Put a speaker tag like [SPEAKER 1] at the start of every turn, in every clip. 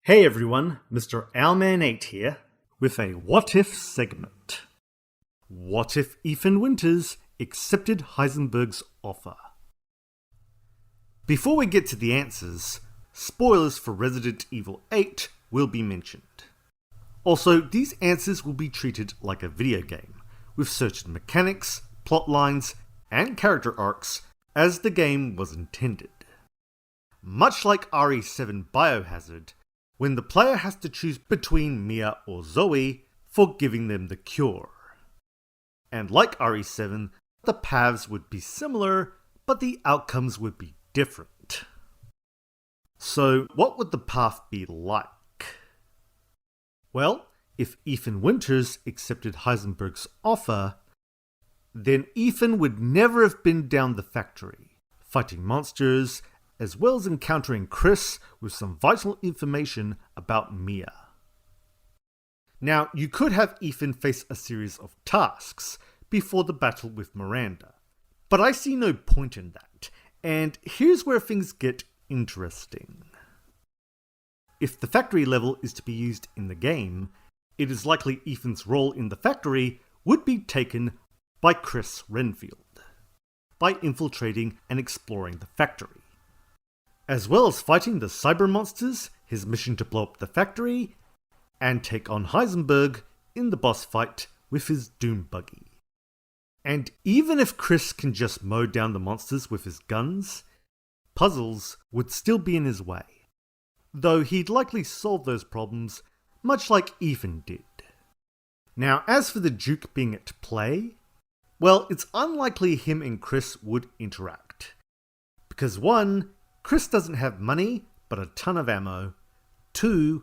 [SPEAKER 1] Hey everyone, Mr. Owlman8 here, with a What If segment. What if Ethan Winters accepted Heisenberg's offer? Before we get to the answers, spoilers for Resident Evil 8 will be mentioned. Also, these answers will be treated like a video game, with certain mechanics, plot lines, and character arcs as the game was intended. Much like RE7 Biohazard, when the player has to choose between Mia or Zoe for giving them the cure. And like RE7, the paths would be similar, but the outcomes would be different. So what would the path be like? Well, if Ethan Winters accepted Heisenberg's offer, then Ethan would never have been down the factory, fighting monsters, as well as encountering Chris with some vital information about Mia. Now, you could have Ethan face a series of tasks before the battle with Miranda, but I see no point in that, and here's where things get interesting. If the factory level is to be used in the game, it is likely Ethan's role in the factory would be taken by Chris Renfield, by infiltrating and exploring the factory. As well as fighting the cyber monsters, his mission to blow up the factory, and take on Heisenberg in the boss fight with his Doom buggy. And even if Chris can just mow down the monsters with his guns, puzzles would still be in his way, though he'd likely solve those problems much like Ethan did. Now, as for the Duke being at play, well, it's unlikely him and Chris would interact. Because 1, Chris doesn't have money, but a ton of ammo. 2,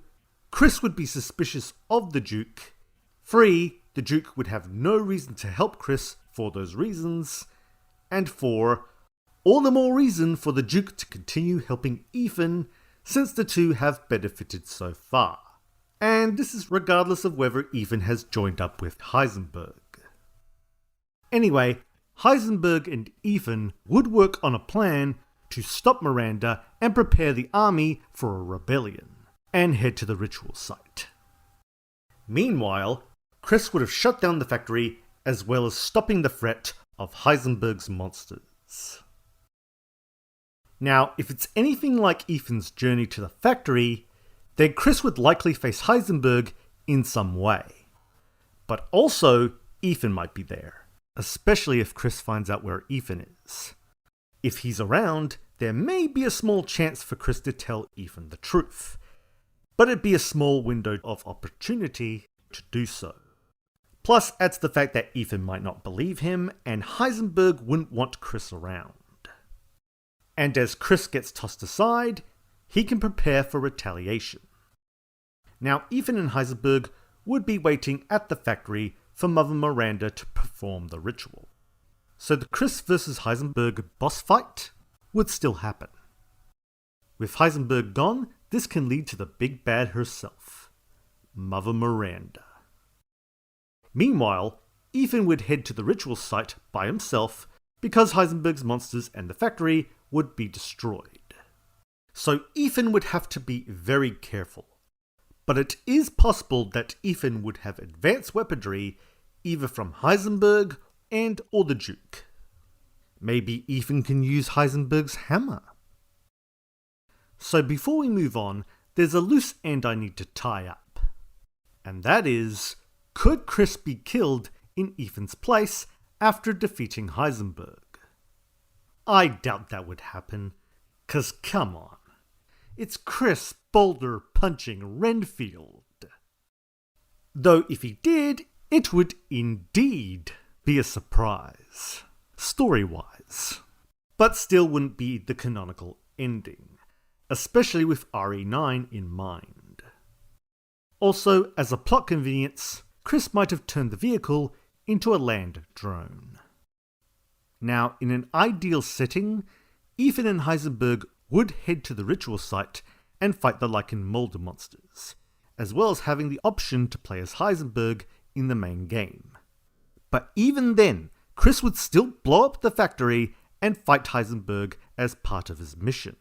[SPEAKER 1] Chris would be suspicious of the Duke. 3, the Duke would have no reason to help Chris for those reasons. And 4, all the more reason for the Duke to continue helping Ethan, since the two have benefited so far. And this is regardless of whether Ethan has joined up with Heisenberg. Anyway, Heisenberg and Ethan would work on a plan to stop Miranda and prepare the army for a rebellion, and head to the ritual site. Meanwhile, Chris would have shut down the factory as well as stopping the threat of Heisenberg's monsters. Now, if it's anything like Ethan's journey to the factory, then Chris would likely face Heisenberg in some way. But also, Ethan might be there, especially if Chris finds out where Ethan is. If he's around, there may be a small chance for Chris to tell Ethan the truth, but it'd be a small window of opportunity to do so. Plus, adds the fact that Ethan might not believe him, and Heisenberg wouldn't want Chris around. And as Chris gets tossed aside, he can prepare for retaliation. Now, Ethan and Heisenberg would be waiting at the factory for Mother Miranda to perform the ritual. So the Chris vs. Heisenberg boss fight would still happen. With Heisenberg gone, this can lead to the big bad herself, Mother Miranda. Meanwhile, Ethan would head to the ritual site by himself because Heisenberg's monsters and the factory would be destroyed. So Ethan would have to be very careful. But it is possible that Ethan would have advanced weaponry either from Heisenberg and or the Duke. Maybe Ethan can use Heisenberg's hammer. So before we move on, there's a loose end I need to tie up. And that is, could Chris be killed in Ethan's place after defeating Heisenberg? I doubt that would happen, 'cause come on, it's Chris boulder punching Renfield. Though if he did, it would indeed be a surprise, story-wise, but still wouldn't be the canonical ending, especially with RE9 in mind. Also, as a plot convenience, Chris might have turned the vehicle into a land drone. Now, in an ideal setting, Ethan and Heisenberg would head to the ritual site and fight the Lycan Molder monsters, as well as having the option to play as Heisenberg in the main game. But even then, Chris would still blow up the factory and fight Heisenberg as part of his mission,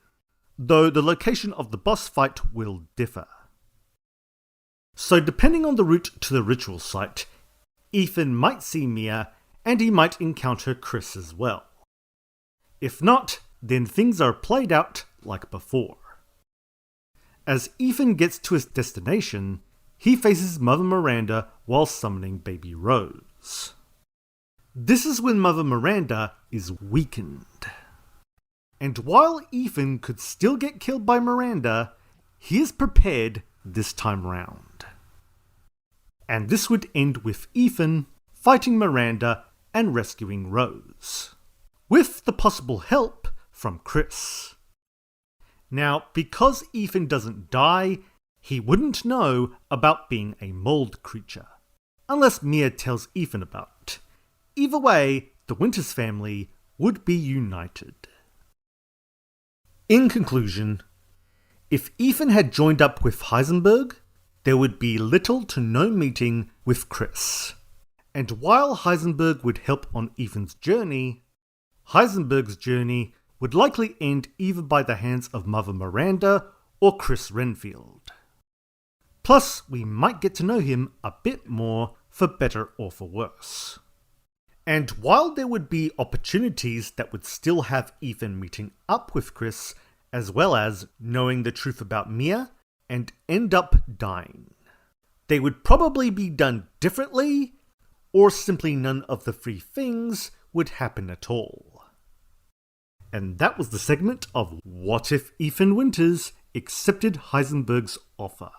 [SPEAKER 1] though the location of the boss fight will differ. So depending on the route to the ritual site, Ethan might see Mia and he might encounter Chris as well. If not, then things are played out like before. As Ethan gets to his destination, he faces Mother Miranda while summoning Baby Rose. This is when Mother Miranda is weakened. And while Ethan could still get killed by Miranda, he is prepared this time round. And this would end with Ethan fighting Miranda and rescuing Rose, with the possible help from Chris. Now, because Ethan doesn't die, he wouldn't know about being a mold creature, unless Mia tells Ethan about it. Either way, the Winters family would be united. In conclusion, if Ethan had joined up with Heisenberg, there would be little to no meeting with Chris. And while Heisenberg would help on Ethan's journey, Heisenberg's journey would likely end either by the hands of Mother Miranda or Chris Renfield. Plus, we might get to know him a bit more, for better or for worse. And while there would be opportunities that would still have Ethan meeting up with Chris, as well as knowing the truth about Mia, and end up dying, they would probably be done differently, or simply none of the three things would happen at all. And that was the segment of What If Ethan Winters Accepted Heisenberg's Offer.